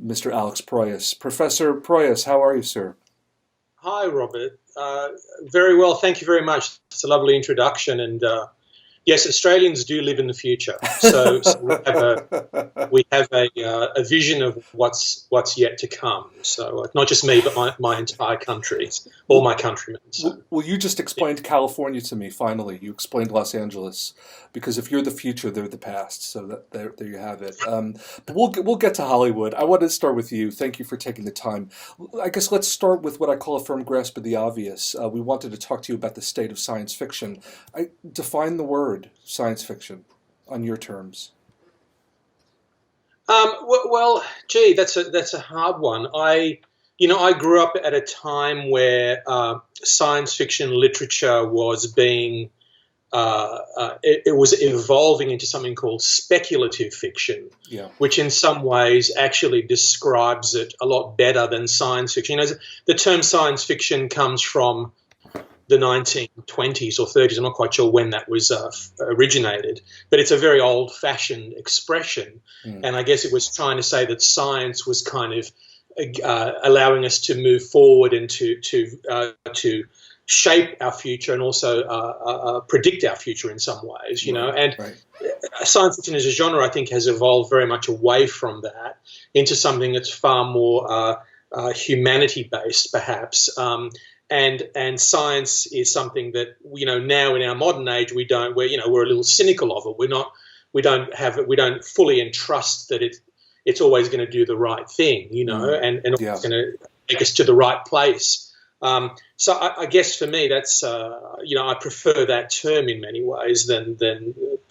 Mr. Alex Proyas. Professor Proyas, how are you, sir? Hi, Robert. Very well, thank you very much. It's a lovely introduction, and yes, Australians do live in the future. So we have a vision of what's yet to come. So not just me, but my entire country, all well, my countrymen. So well, you just yeah. explained California to me, finally. You explained Los Angeles. Because if you're the future, they're the past. So there you have it. But we'll get to Hollywood. I want to start with you. Thank you for taking the time. I guess let's start with what I call a firm grasp of the obvious. We wanted to talk to you about the state of science fiction. Define the word science fiction on your terms. Well, gee, that's a hard one. I grew up at a time where science fiction literature was being it was evolving into something called speculative fiction, Yeah. which in some ways actually describes it a lot better than science fiction. The term science fiction comes from the 1920s or 30s. I'm not quite sure when that was originated, but it's a very old-fashioned expression. Mm. And I guess it was trying to say that science was kind of allowing us to move forward and to shape our future and also predict our future in some ways, you know. Right. And Right. science fiction as a genre, I think, has evolved very much away from that into something that's far more humanity-based, perhaps. And science is something that now in our modern age we're a little cynical of it. We don't fully entrust that it's always going to do the right thing, Mm. and Yeah. always going to take us to the right place. So I guess for me that's I prefer that term in many ways than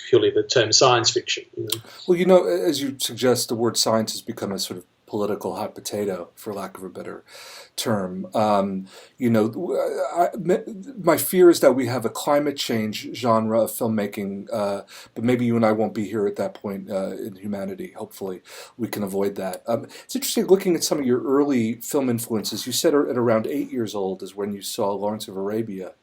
purely the term science fiction. Well, as you suggest, the word science has become a sort of political hot potato, for lack of a better term. My fear is that we have a climate change genre of filmmaking, but maybe you and I won't be here at that point in humanity. Hopefully, we can avoid that. It's interesting looking at some of your early film influences. You said at around 8 years old is when you saw Lawrence of Arabia,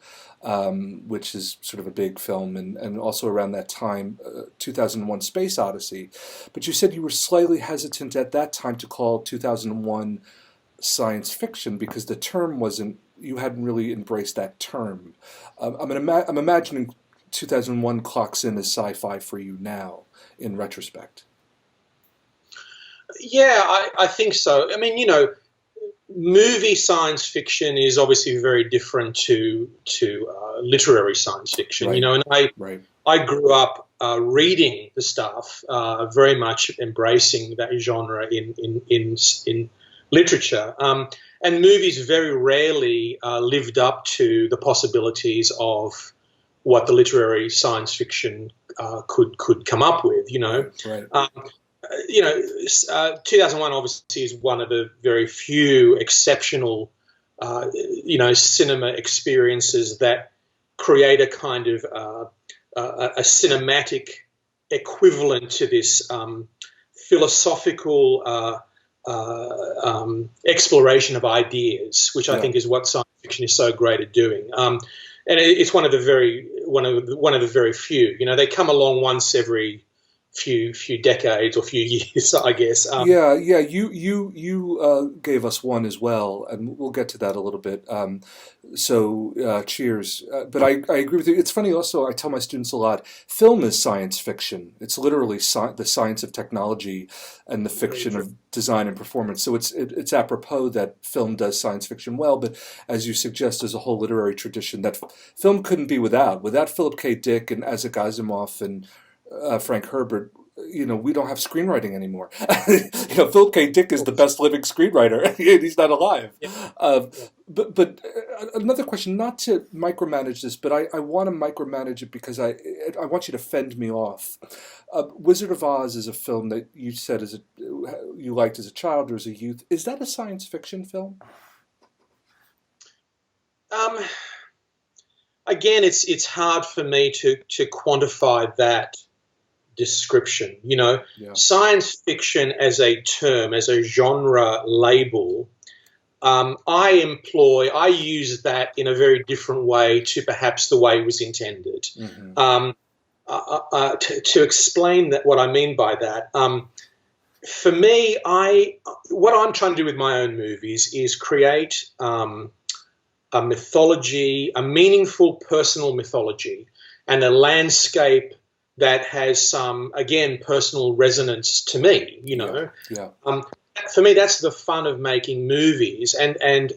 which is sort of a big film, and also around that time, 2001 Space Odyssey. But you said you were slightly hesitant at that time to call 2001 science fiction because the term wasn't, you hadn't really embraced that term. I'm imagining 2001 clocks in as sci-fi for you now, in retrospect. Yeah, I think so. I mean, movie science fiction is obviously very different to literary science fiction. Right, And right. I grew up reading the stuff, very much embracing that genre in literature. And movies very rarely lived up to the possibilities of what the literary science fiction could come up with. Right. 2001 obviously is one of the very few exceptional, cinema experiences that create a kind of a cinematic equivalent to this philosophical exploration of ideas, which I Yeah. think is what science fiction is so great at doing. And it's one of the very few. They come along once every few decades or few years, I guess. Yeah, yeah. You gave us one as well, and we'll get to that a little bit. Cheers. But I agree with you. It's funny also, I tell my students a lot, film is science fiction. It's literally the science of technology and the Very fiction true. of design and performance. So it's apropos that film does science fiction well, but as you suggest, there's a whole literary tradition that film couldn't be without Philip K. Dick and Isaac Asimov and Frank Herbert. We don't have screenwriting anymore. Philip K. Dick is the best living screenwriter, and he's not alive. Yeah, Uh, yeah. but another question, not to micromanage this, but I want to micromanage it because I want you to fend me off. Wizard of Oz is a film that you said you liked as a child or as a youth. Is that a science fiction film? Um, Again, it's hard for me to quantify that description. Yeah. Science fiction as a term, as a genre label, I use that in a very different way to perhaps the way it was intended. Hmm. To explain that, what I mean by that, For me, I what I'm trying to do with my own movies is create a mythology, a meaningful personal mythology, and a landscape that has some, again, personal resonance to me. Yeah, yeah, Um, for me, that's the fun of making movies, and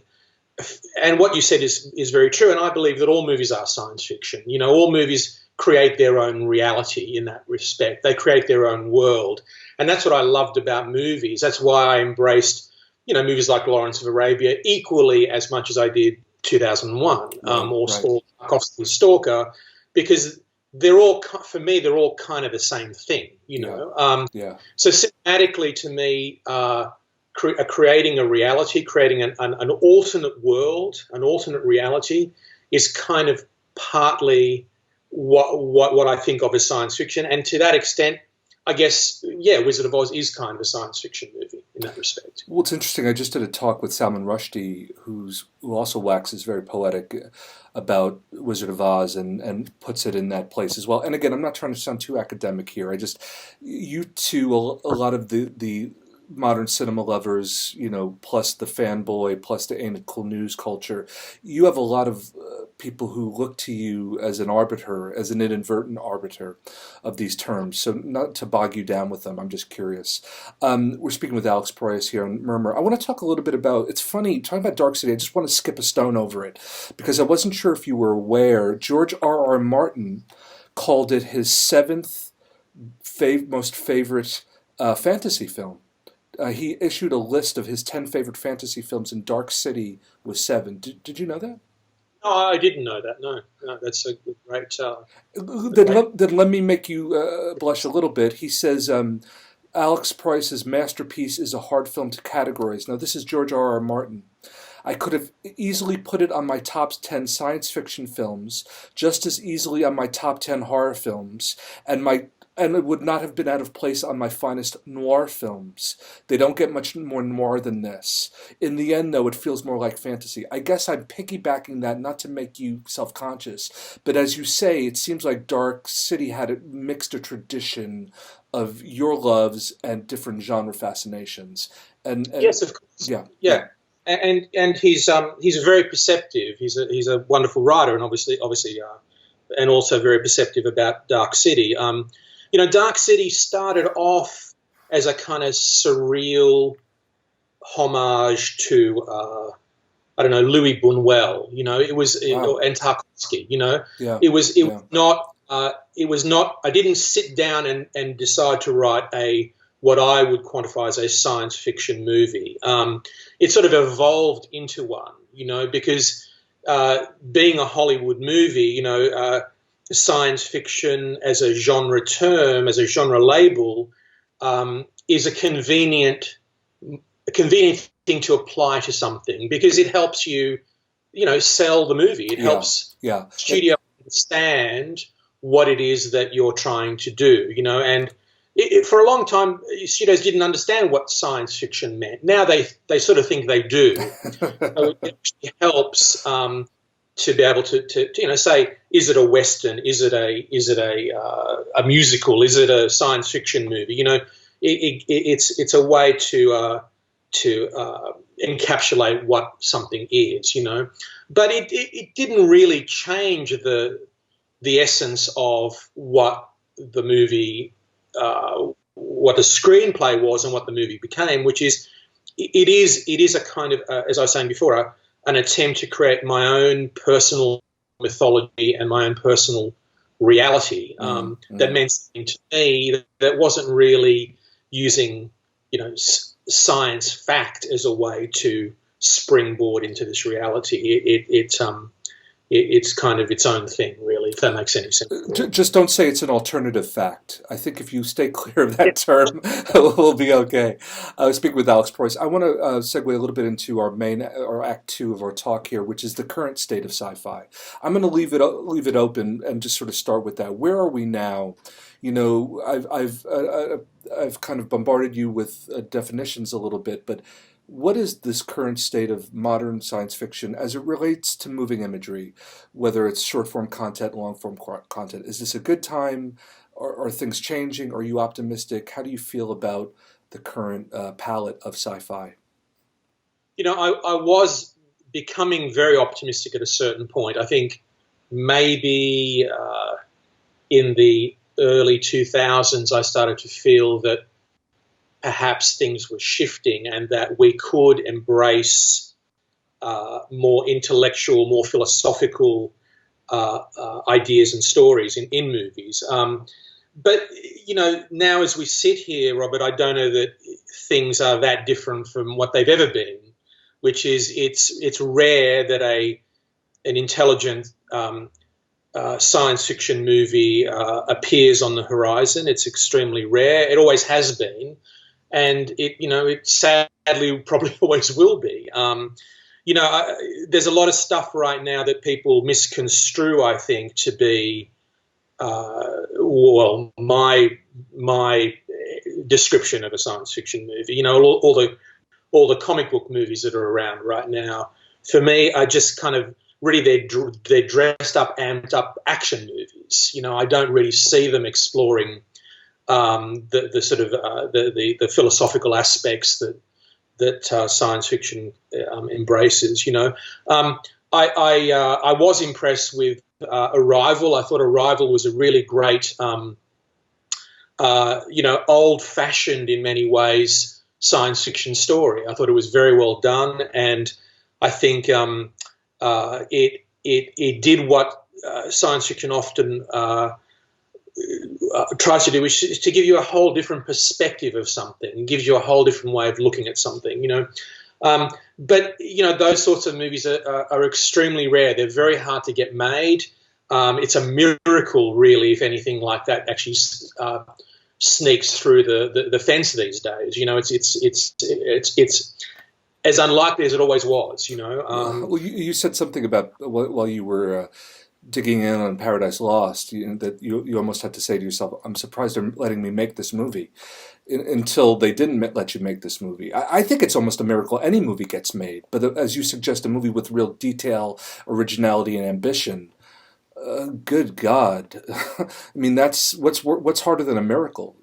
what you said is very true. And I believe that all movies are science fiction. All movies create their own reality in that respect. They create their own world, and that's what I loved about movies. That's why I embraced, movies like Lawrence of Arabia equally as much as I did 2001, right, right. or Tarkovsky's Stalker, because they're all, for me, they're all kind of the same thing. Yeah, yeah. So cinematically, to me, creating a reality, creating an alternate world, an alternate reality, is kind of partly what I think of as science fiction. And to that extent, I guess, yeah, Wizard of Oz is kind of a science fiction movie in that respect. Well, it's interesting. I just did a talk with Salman Rushdie, who also waxes very poetic about Wizard of Oz and puts it in that place as well. And again, I'm not trying to sound too academic here. I just you two, a lot of the modern cinema lovers, plus the fanboy, plus the ain't it cool news culture, you have a lot of people who look to you as an arbiter, as an inadvertent arbiter of these terms. So not to bog you down with them, I'm just curious. We're speaking with Alex Proyas here on Murmur. I want to talk a little bit about, it's funny, talking about Dark City, I just want to skip a stone over it, because I wasn't sure if you were aware, George R. R. Martin called it his seventh most favorite fantasy film. He issued a list of his 10 favorite fantasy films, and Dark City was seven. Did you know that? No, I didn't know that. No, no, that's a great. Great. Then let me make you blush a little bit. He says Alex Proyas's masterpiece is a hard film to categorize. Now, this is George R. R. Martin. I could have easily put it on my top 10 science fiction films, just as easily on my top 10 horror films, and it would not have been out of place on my finest noir films. They don't get much more noir than this. In the end, though, it feels more like fantasy. I guess I'm piggybacking that not to make you self-conscious, but as you say, it seems like Dark City had mixed a tradition of your loves and different genre fascinations. And Yes, of course. yeah, yeah. Yeah, and he's very perceptive. He's a wonderful writer, and obviously, and also very perceptive about Dark City. Dark City started off as a kind of surreal homage to I don't know, Louis Buñuel. Wow. And Tarkovsky. Yeah, It was yeah. not it was not. I didn't sit down and decide to write a what I would quantify as a science fiction movie. It sort of evolved into one, because being a Hollywood movie, science fiction as a genre term, as a genre label, is a convenient thing to apply to something because it helps you, sell the movie. It Yeah, helps yeah. studio understand what it is that you're trying to do, and for a long time, studios didn't understand what science fiction meant. Now they sort of think they do. So it actually helps to be able to say, is it a western? Is it a musical? Is it a science fiction movie? It's a way to encapsulate what something is. But it didn't really change the essence of what the movie, what the screenplay was, and what the movie became, which is it is a kind of, as I was saying before, an attempt to create my own personal mythology and my own personal reality that meant something to me that wasn't really using, science fact as a way to springboard into this reality. It's kind of its own thing, really, if that makes any sense. Just don't say it's an alternative fact. I think if you stay clear of that term, we'll be okay. I was speaking with Alex Proyas. I want to segue a little bit into our main, or Act Two of our talk here, which is the current state of sci-fi. I'm going to leave it open and just sort of start with that. Where are we now? I've kind of bombarded you with definitions a little bit, but what is this current state of modern science fiction as it relates to moving imagery, whether it's short form content, long form content? Is this a good time? Are things changing? Are you optimistic? How do you feel about the current palette of sci-fi? I was becoming very optimistic at a certain point. I think maybe in the early 2000s, I started to feel that perhaps things were shifting and that we could embrace more intellectual, more philosophical ideas and stories in movies. But now as we sit here, Robert, I don't know that things are that different from what they've ever been, which is it's rare that an intelligent science fiction movie appears on the horizon. It's extremely rare. It always has been, and it sadly probably always will be. There's a lot of stuff right now that people misconstrue, I think, to be my description of a science fiction movie. All the comic book movies that are around right now, for me, are just kind of really they're dressed up, amped up action movies. I don't really see them exploring the sort of the philosophical aspects that science fiction embraces. I was impressed with Arrival. I thought Arrival was a really great, old-fashioned in many ways science fiction story. I thought it was very well done, and I think it did what science fiction often tries to do, which is to give you a whole different perspective of something, and gives you a whole different way of looking at something. But those sorts of movies are extremely rare. They're very hard to get made. It's a miracle, really, if anything like that actually sneaks through the fence these days. It's as unlikely as it always was. Well, you said something about while you were digging in on Paradise Lost, that you almost had to say to yourself, "I'm surprised they're letting me make this movie," until they didn't let you make this movie. I think it's almost a miracle any movie gets made, but as you suggest, a movie with real detail, originality, and ambition. Good God, I mean, that's what's harder than a miracle,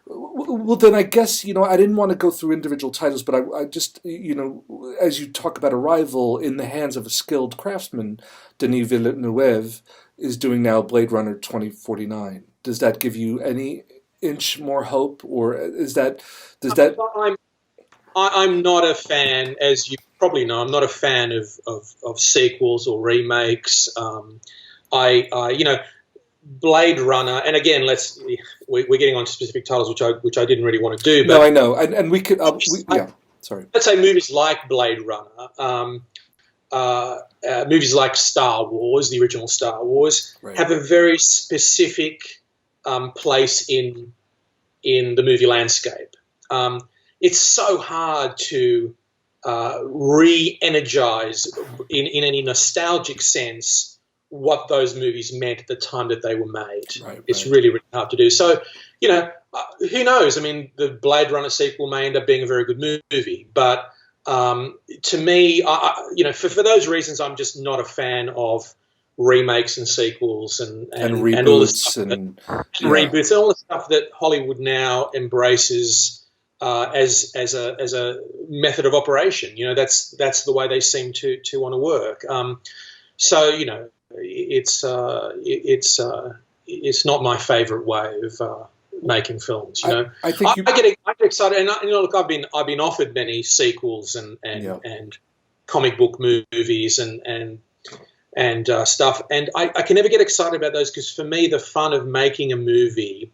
Well, then I guess I didn't want to go through individual titles, but I just as you talk about Arrival in the hands of a skilled craftsman, Denis Villeneuve is doing now Blade Runner 2049. Does that give you any inch more hope, or does that? I'm not a fan, as you probably know. I'm not a fan of sequels or remakes. Blade Runner, and again, we're getting on to specific titles, which I didn't really want to do. But no, I know, and we could, yeah. Sorry. Let's say movies like Blade Runner, movies like Star Wars, the original Star Wars, Right. have a very specific place in the movie landscape. It's so hard to re-energize in any nostalgic sense what those movies meant at the time that they were made. Right. It's really, really hard to do. So, who knows? I mean, the Blade Runner sequel may end up being a very good movie, but to me, for those reasons, I'm just not a fan of remakes and sequels and reboots and all the stuff and reboots and all the stuff that Hollywood now embraces as a method of operation. That's the way they seem to want to work. So it's not my favorite way of making films. I think I get excited, and look, I've been offered many sequels and comic book movies and stuff, and I can never get excited about those, because for me the fun of making a movie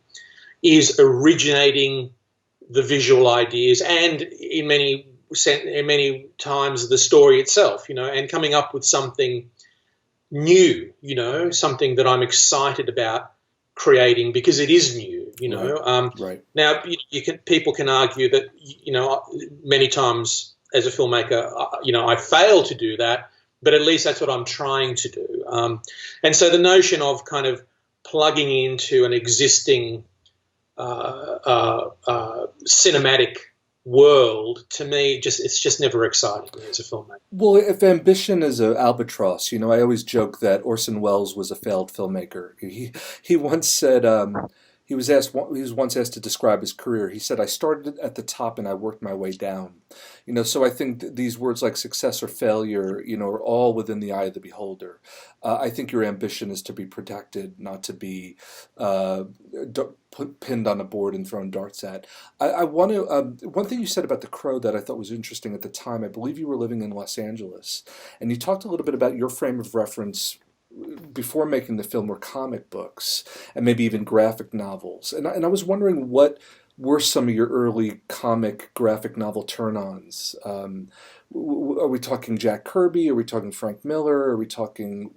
is originating the visual ideas and in many times the story itself, and coming up with something new, something that I'm excited about creating because it is new, Right. Now, people can argue that, many times as a filmmaker, I fail to do that, but at least that's what I'm trying to do. And so the notion of kind of plugging into an existing cinematic world, to me, it's just never exciting as a filmmaker. Well, if ambition is an albatross, I always joke that Orson Welles was a failed filmmaker. He once said He was asked. He was once asked to describe his career. He said, "I started at the top and I worked my way down." So I think these words like success or failure, are all within the eye of the beholder. I think your ambition is to be protected, not to be uh, pinned on a board and thrown darts at. I want to. One thing you said about The Crow that I thought was interesting at the time. I believe you were living in Los Angeles, and you talked a little bit about your frame of reference before making the film were comic books and maybe even graphic novels. And I was wondering what were some of your early comic graphic novel turn-ons. Are we talking Jack Kirby? Are we talking Frank Miller? Are we talking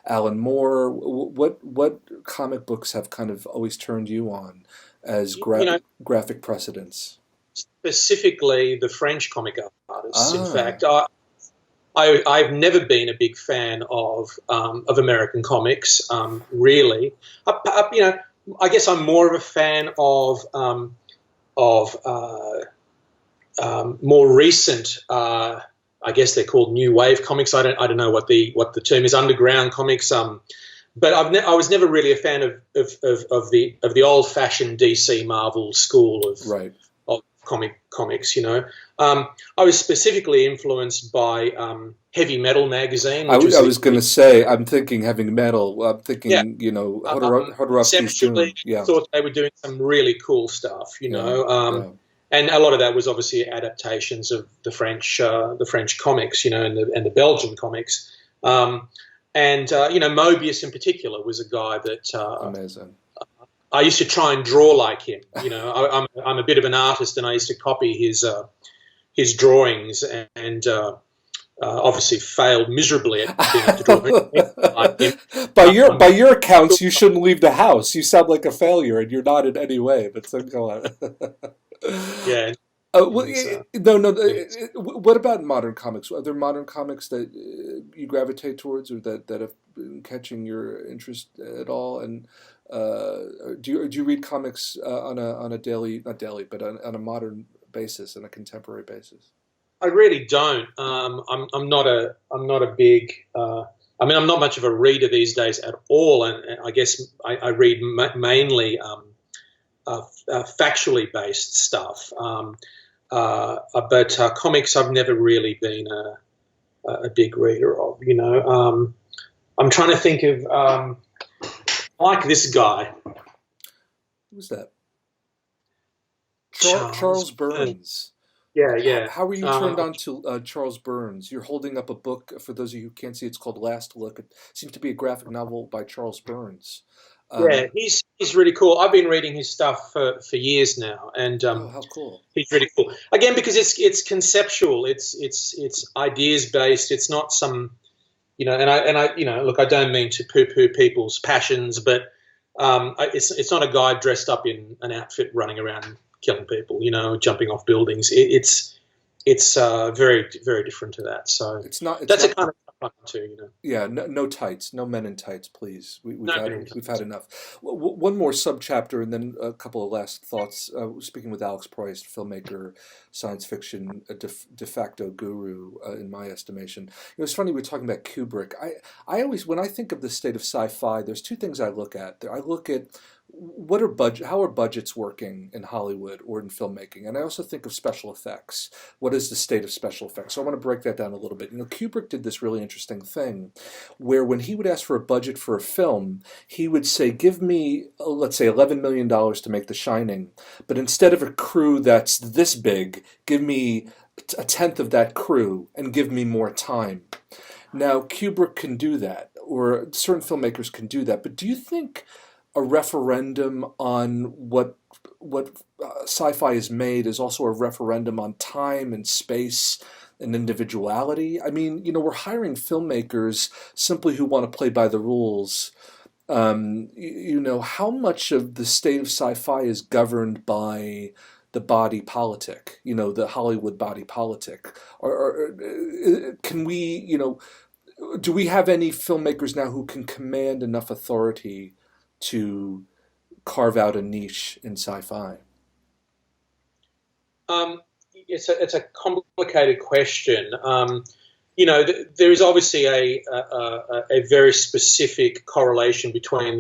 Alan Moore? What comic books have kind of always turned you on as graphic precedents? Specifically the French comic artists. In Ah, fact, I've never been a big fan of American comics, really. I guess I'm more of a fan of more recent. I guess they're called new wave comics. I don't know what the term is. Underground comics. But I was never really a fan of the old fashioned DC Marvel school right. of comics. I was specifically influenced by Heavy Metal magazine, which was I was going to say, I'm thinking heavy metal. I'm yeah. thinking, Hodorowski's Conceptually, Dune. Yeah, thought they were doing some really cool stuff. yeah, yeah. And a lot of that was obviously adaptations of the French comics, and the Belgian comics. Mobius in particular was a guy that Amazing. I used to try and draw like him. I'm a bit of an artist, and I used to copy his drawings, and obviously failed miserably at being able to draw anything like him. By your accounts, you shouldn't leave the house. You sound like a failure, and you're not in any way. But so go on. Yeah. Well, So, no, no. yes. What about modern comics? Are there modern comics that you gravitate towards, or that have been catching your interest at all? And do you read comics on a daily, not daily, but on a modern basis, on a contemporary basis? I really don't. I'm not a big. I'm not much of a reader these days at all, and I guess I read mainly factually based stuff. But comics, I've never really been a big reader of. I'm trying to think of like this guy, Who's that? Charles Charles. Burns. Yeah, yeah. How were you turned on to Charles Burns? You're holding up a book, for those of you who can't see, it's called Last Look. It seems to be a graphic novel by Charles Burns. Yeah, Um, he's really cool. I've been reading his stuff for years now, and oh, how cool. he's really cool. Again, because it's conceptual, it's ideas based. It's not some, look, I don't mean to poo-poo people's passions, but it's not a guy dressed up in an outfit running around killing people, jumping off buildings. It's very, very different to that. So It's that's a not. kind of stuff I'm into. Yeah, no, no tights, no men in tights, please. No, We've had enough. One more subchapter, and then a couple of last thoughts. Speaking with Alex Proyas, filmmaker, science fiction, a de facto guru, in my estimation. It's funny we're talking about Kubrick. I always, when I think of the state of sci-fi, there's two things I look at. I look at how are budgets working in Hollywood or in filmmaking, and I also think of special effects. What is the state of special effects? So I want to break that down a little bit. Kubrick did this really interesting thing, where when he would ask for a budget for a film, he would say, "Give me, let's say, $11 million to make The Shining, but instead of a crew that's this big, give me a tenth of that crew and give me more time." Now Kubrick can do that, or certain filmmakers can do that, but do you think a referendum on what sci-fi is made is also a referendum on time and space and individuality? I mean, we're hiring filmmakers simply who want to play by the rules. How much of the state of sci-fi is governed by the body politic, the Hollywood body politic? Or can we, do we have any filmmakers now who can command enough authority to carve out a niche in sci-fi? It's a complicated question. There is obviously a very specific correlation between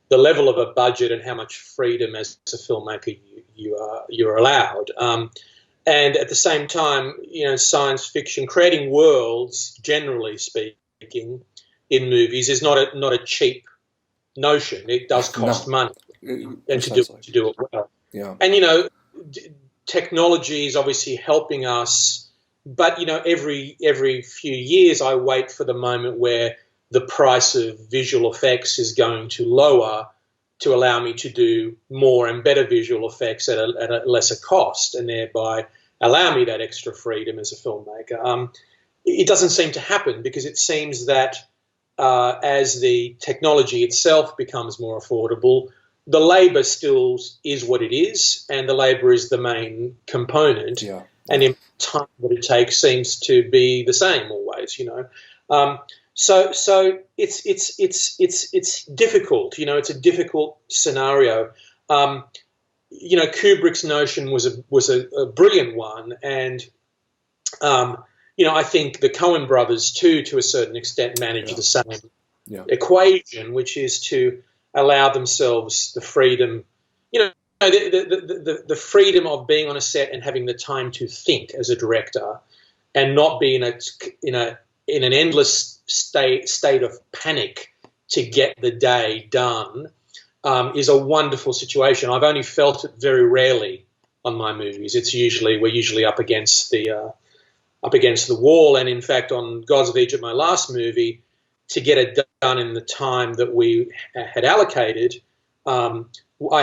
the level of a budget and how much freedom as a filmmaker you're allowed. And at the same time, science fiction, creating worlds, generally speaking, in movies is not a cheap notion. It does cost money, and to do it well. Yeah. And technology is obviously helping us, but every few years I wait for the moment where the price of visual effects is going to lower to allow me to do more and better visual effects at a lesser cost, and thereby allow me that extra freedom as a filmmaker. It doesn't seem to happen, because it seems that as the technology itself becomes more affordable, the labour still is what it is, and the labour is the main component. Yeah. And the time that it takes seems to be the same always. So it's difficult. It's a difficult scenario. Kubrick's notion was a brilliant one, and I think the Coen brothers too, to a certain extent, manage the same equation, which is to allow themselves the freedom, the freedom of being on a set and having the time to think as a director, and not be in an endless state of panic to get the day done, is a wonderful situation. I've only felt it very rarely on my movies. We're usually up against the wall, and in fact, on Gods of Egypt, my last movie, to get it done in the time that we had allocated, I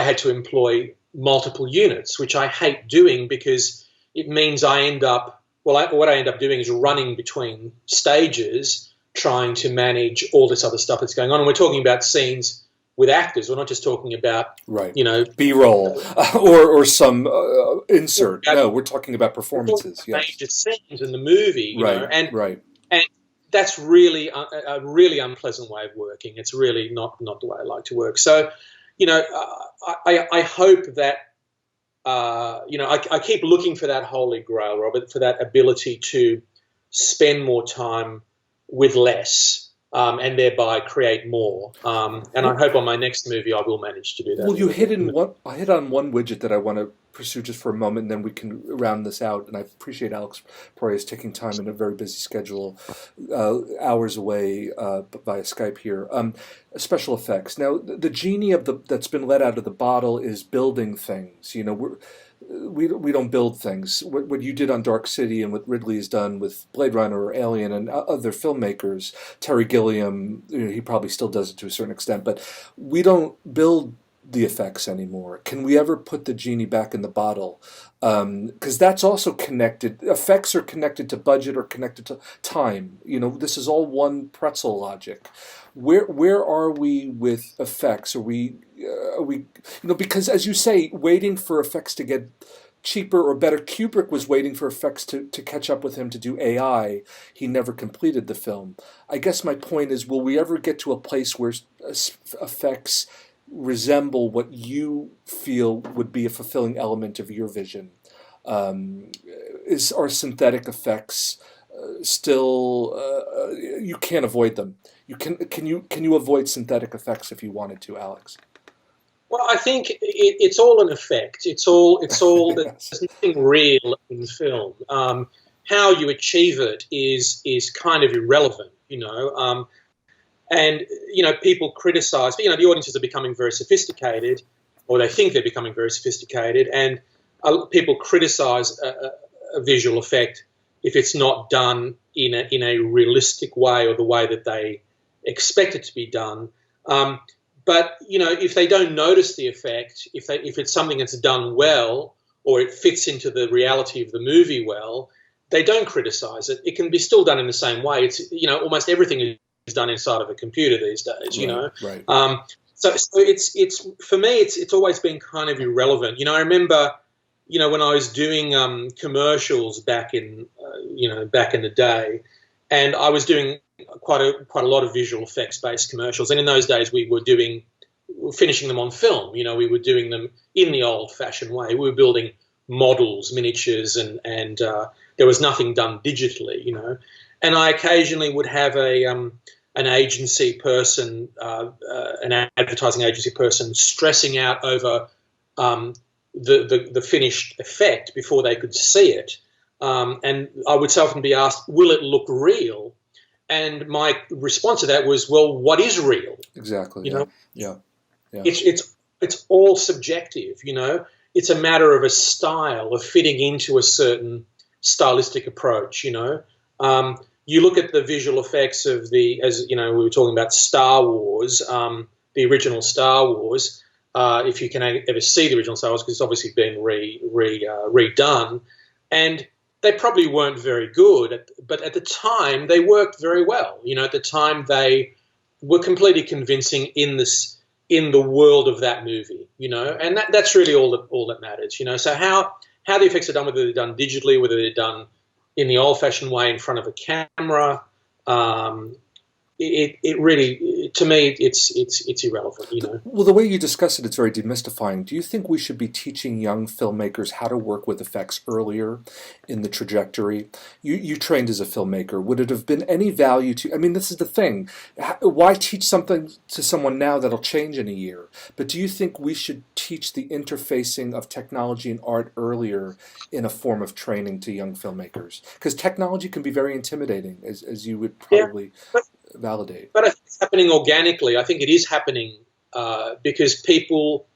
had to employ multiple units, which I hate doing, because it means I end up doing is running between stages, trying to manage all this other stuff that's going on. And we're talking about scenes with actors. We're not just talking about, B-roll or some insert. No, we're talking about performances. Major scenes in the movie, and that's really a really unpleasant way of working. It's really not the way I like to work. So, I hope that, I keep looking for that holy grail, Robert, for that ability to spend more time with less, and thereby create more. And I hope on my next movie I will manage to do that. Well, I hit on one widget that I want to pursue just for a moment, and then we can round this out. And I appreciate Alex Proyas taking time in a very busy schedule, hours away via Skype here. Special effects. Now, the genie that's been let out of the bottle is building things. We don't build things. What you did on Dark City and what Ridley has done with Blade Runner or Alien and other filmmakers, Terry Gilliam, he probably still does it to a certain extent, but we don't build the effects anymore. Can we ever put the genie back in the bottle? Because that's also connected. Effects are connected to budget or connected to time. This is all one pretzel logic. Where are we with effects? Are we because, as you say, waiting for effects to get cheaper or better. Kubrick was waiting for effects to catch up with him to do AI. He never completed the film. I guess my point is, will we ever get to a place where effects resemble what you feel would be a fulfilling element of your vision? Are synthetic effects still? You can't avoid them. Can you avoid synthetic effects if you wanted to, Alex? Well, I think it's all an effect. It's all. Yes. There's nothing real in film. How you achieve it is kind of irrelevant, And people criticise, but the audiences are becoming very sophisticated, or they think they're becoming very sophisticated, and people criticise a visual effect if it's not done in a realistic way or the way that they expect it to be done. But if they don't notice the effect, if it's something that's done well or it fits into the reality of the movie well, they don't criticise it. It can be still done in the same way. It's almost everything is done inside of a computer these days. Right. So it's for me it's always been kind of irrelevant. I remember when I was doing commercials back in the day, and I was doing quite a lot of visual effects based commercials, and in those days we were finishing them on film. We were doing them in the old fashioned way. We were building models, miniatures, and there was nothing done digitally. And I occasionally would have a an agency person, an advertising agency person, stressing out over the finished effect before they could see it. And I would often be asked, will it look real? And my response to that was, well, what is real? Exactly. You know, Yeah. it's all subjective. You know, it's a matter of a style, of fitting into a certain stylistic approach. You know, you look at the visual effects of as you know, we were talking about Star Wars, the original Star Wars. If you can ever see the original Star Wars, because it's obviously been redone, and they probably weren't very good, but at the time they worked very well. You know, at the time they were completely convincing in the world of that movie. You know, and that's really all that matters. You know, so how the effects are done, whether they're done digitally, whether they're done in the old-fashioned way in front of a camera, it really, to me, it's irrelevant. You know. Well, the way you discuss it, it's very demystifying. Do you think we should be teaching young filmmakers how to work with effects earlier in the trajectory? You trained as a filmmaker. Would it have been any value to? I mean, this is the thing. Why teach something to someone now that'll change in a year? But do you think we should teach the interfacing of technology and art earlier in a form of training to young filmmakers? Because technology can be very intimidating, as you would probably validate. But I think it's happening organically. I think it is happening because people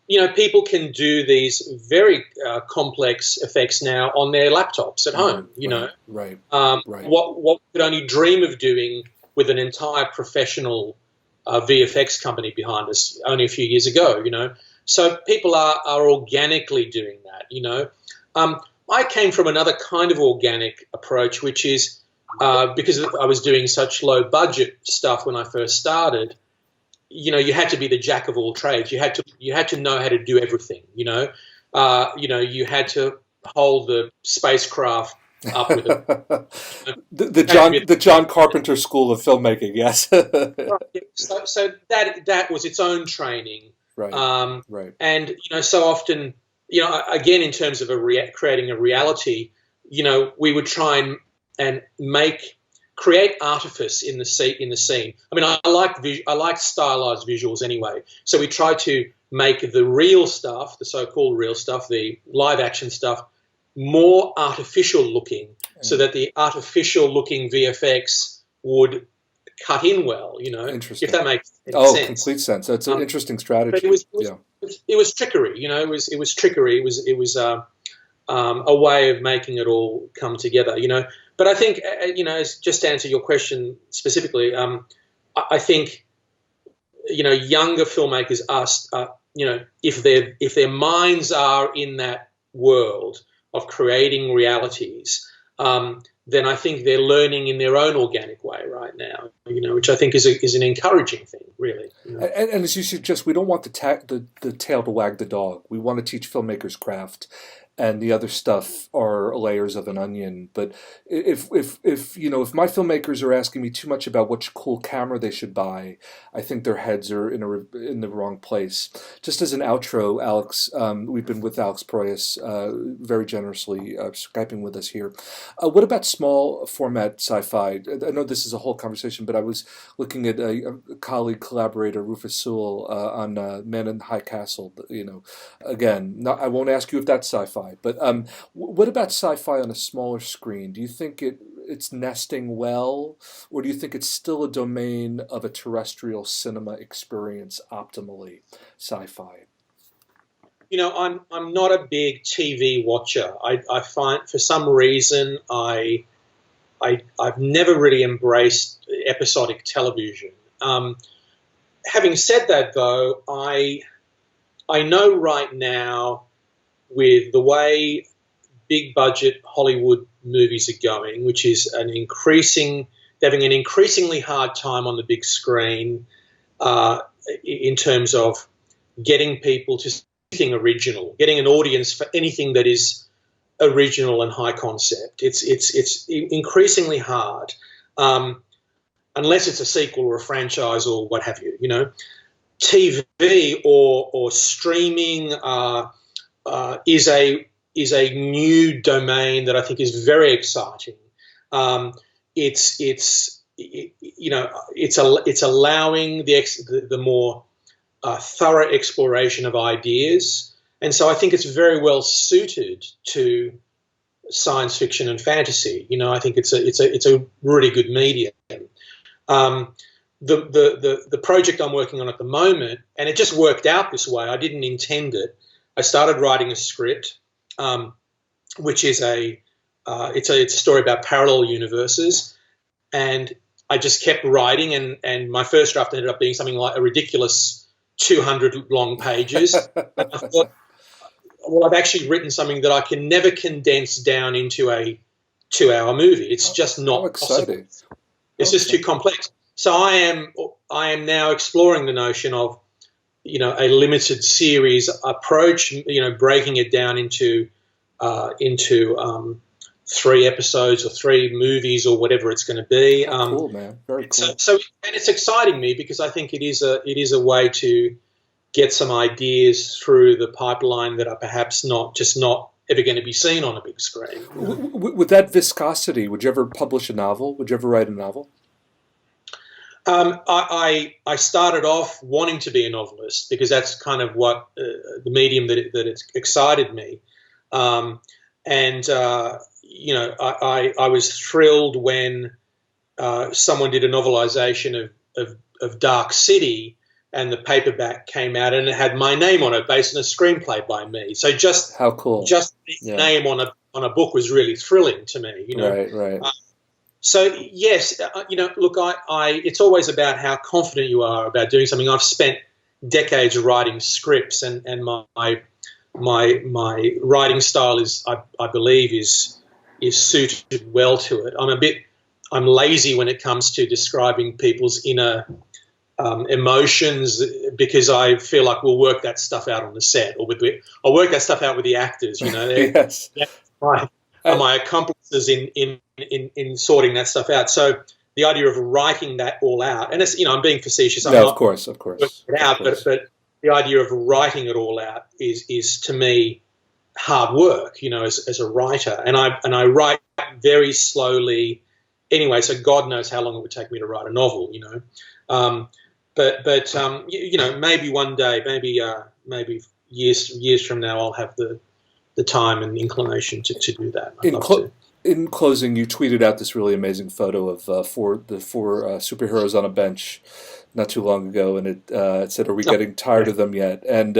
can do these very complex effects now on their laptops at home. Right. What could only dream of doing with an entire professional VFX company behind us only a few years ago. You know, so people are organically doing that. You know, I came from another kind of organic approach, which is because I was doing such low budget stuff when I first started. You know, you had to be the jack of all trades. You had to know how to do everything. You know, you had to hold the spacecraft up with the John Carpenter school of filmmaking. Yes. So that was its own training. Right. Right. And you know, so often, you know, again, in terms of creating a reality, you know, we would try and create artifice in the scene. I mean, I like stylized visuals anyway. So we try to make the real stuff, the so-called real stuff, the live action stuff, more artificial looking, so that the artificial looking VFX would cut in well. You know, if that makes sense. Complete sense. That's an interesting strategy. But it was trickery. You know, it was trickery. It was a way of making it all come together. You know. But I think, you know, just to answer your question specifically, I think, you know, younger filmmakers are, you know, if their minds are in that world of creating realities, then I think they're learning in their own organic way right now, you know, which I think is an encouraging thing, really. You know? And as you suggest, we don't want the tail to wag the dog. We want to teach filmmakers craft. And the other stuff are layers of an onion. But if my filmmakers are asking me too much about which cool camera they should buy, I think their heads are in the wrong place. Just as an outro, Alex, we've been with Alex Proyas very generously Skyping with us here. What about small format sci-fi? I know this is a whole conversation, but I was looking at a colleague, collaborator, Rufus Sewell, on Man in High Castle. You know, again, I won't ask you if that's sci-fi. But what about sci-fi on a smaller screen? Do you think it's nesting well, or do you think it's still a domain of a terrestrial cinema experience optimally, sci-fi? You know, I'm not a big TV watcher. I find for some reason I've never really embraced episodic television. Having said that, though, I know right now, with the way big budget Hollywood movies are going, which is they're having an increasingly hard time on the big screen in terms of getting people to see anything original, getting an audience for anything that is original and high concept. It's increasingly hard, unless it's a sequel or a franchise or what have you. You know, TV or streaming is a new domain that I think is very exciting. It's it's allowing the more thorough exploration of ideas, and so I think it's very well suited to science fiction and fantasy. I think it's a really good medium. The project I'm working on at the moment, and it just worked out this way. I didn't intend it. I started writing a script, which is it's a story about parallel universes, and I just kept writing, and my first draft ended up being something like a ridiculous 200 long pages. And I thought, well, I've actually written something that I can never condense down into a 2-hour movie. It's just not possible. It's just too complex. So I am now exploring the notion of, a limited series approach, breaking it down into 3 episodes or 3 movies or whatever it's going to be. Cool, man. Very cool. So and it's exciting me because I think it is a way to get some ideas through the pipeline that are perhaps not ever going to be seen on a big screen. With that viscosity, would you ever publish a novel? Would you ever write a novel? I started off wanting to be a novelist because that's kind of what the medium that it excited me. I was thrilled when someone did a novelization of Dark City, and the paperback came out and it had my name on it based on a screenplay by me. So just how cool! Just the name on a book was really thrilling to me. Right. So yes, look, it's always about how confident you are about doing something. I've spent decades writing scripts, and my writing style I believe is suited well to it. I'm lazy when it comes to describing people's inner emotions because I feel like we'll work that stuff out on the set, or I'll work that stuff out with the actors. Yes. Are my accomplices in sorting that stuff out. So the idea of writing that all out, and it's, I'm being facetious. I'm no, not of course. It out, but the idea of writing it all out is to me hard work, as a writer, and I write very slowly anyway. So God knows how long it would take me to write a novel, But maybe one day, maybe years from now, I'll have the time and inclination to do that. In closing, you tweeted out this really amazing photo of the four superheroes on a bench not too long ago, and it said, "Are we getting tired of them yet?" And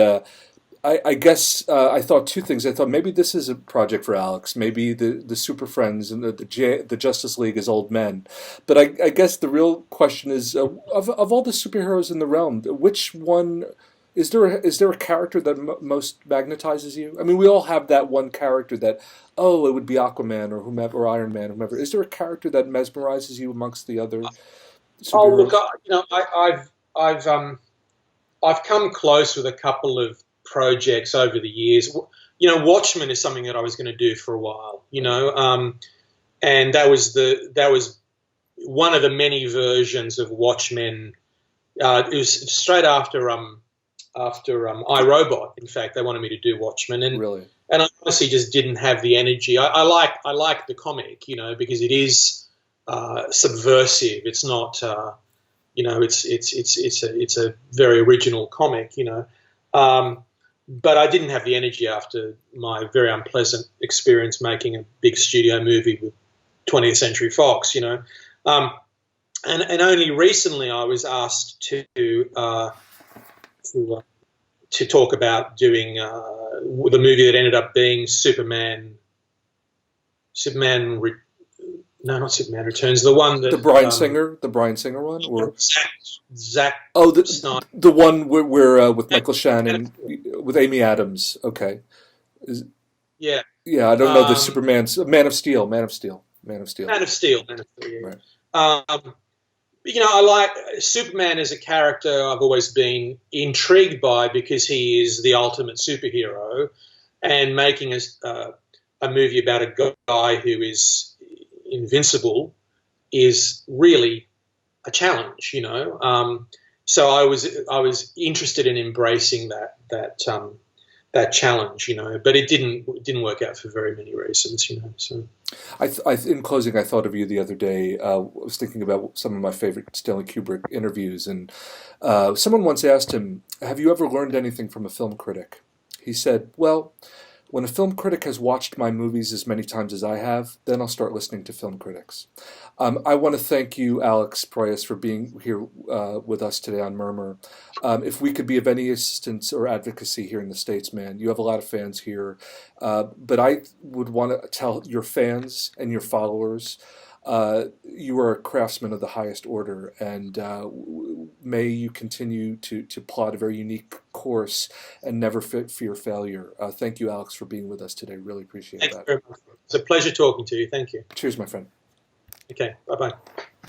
I guess I thought 2 things. I thought maybe this is a project for Alex. Maybe the Super Friends and the Justice League is old men. But I guess the real question is, of all the superheroes in the realm, which one is there a character that most magnetizes you? I mean, we all have that one character that, it would be Aquaman or whomever, or Iron Man, or whomever. Is there a character that mesmerizes you amongst the other superheroes? Oh, look, I've come close with a couple of projects over the years. Watchmen is something that I was going to do for a while, and that was one of the many versions of Watchmen. It was straight after iRobot. In fact, they wanted me to do Watchmen, and really, and I honestly just didn't have the energy. I like the comic, because it is subversive. It's not, it's a very original comic, But I didn't have the energy after my very unpleasant experience making a big studio movie with 20th Century Fox, And only recently I was asked to talk about doing the movie that ended up being Superman not Superman Returns, the one that the Bryan Singer one, or Zack. The one where with Michael Shannon with Amy Adams. Okay, yeah. I don't know the Superman's Man of Steel. Yeah. Right. I like Superman as a character. I've always been intrigued by because he is the ultimate superhero, and making a movie about a guy who is invincible is really a challenge, So I was interested in embracing that challenge, but it didn't work out for very many reasons, so. In closing, I thought of you the other day. I was thinking about some of my favorite Stanley Kubrick interviews, and someone once asked him, "Have you ever learned anything from a film critic?" He said, "Well, when a film critic has watched my movies as many times as I have, then I'll start listening to film critics." I want to thank you, Alex Proyas, for being here with us today on Murmur. If we could be of any assistance or advocacy here in the States, man, you have a lot of fans here. But I would want to tell your fans and your followers, you are a craftsman of the highest order, and may you continue to plot a very unique course and never fear failure. Thank you, Alex, for being with us today. Really appreciate Thank you that. very much. It's a pleasure talking to you. Thank you. Cheers, my friend. Okay, bye-bye.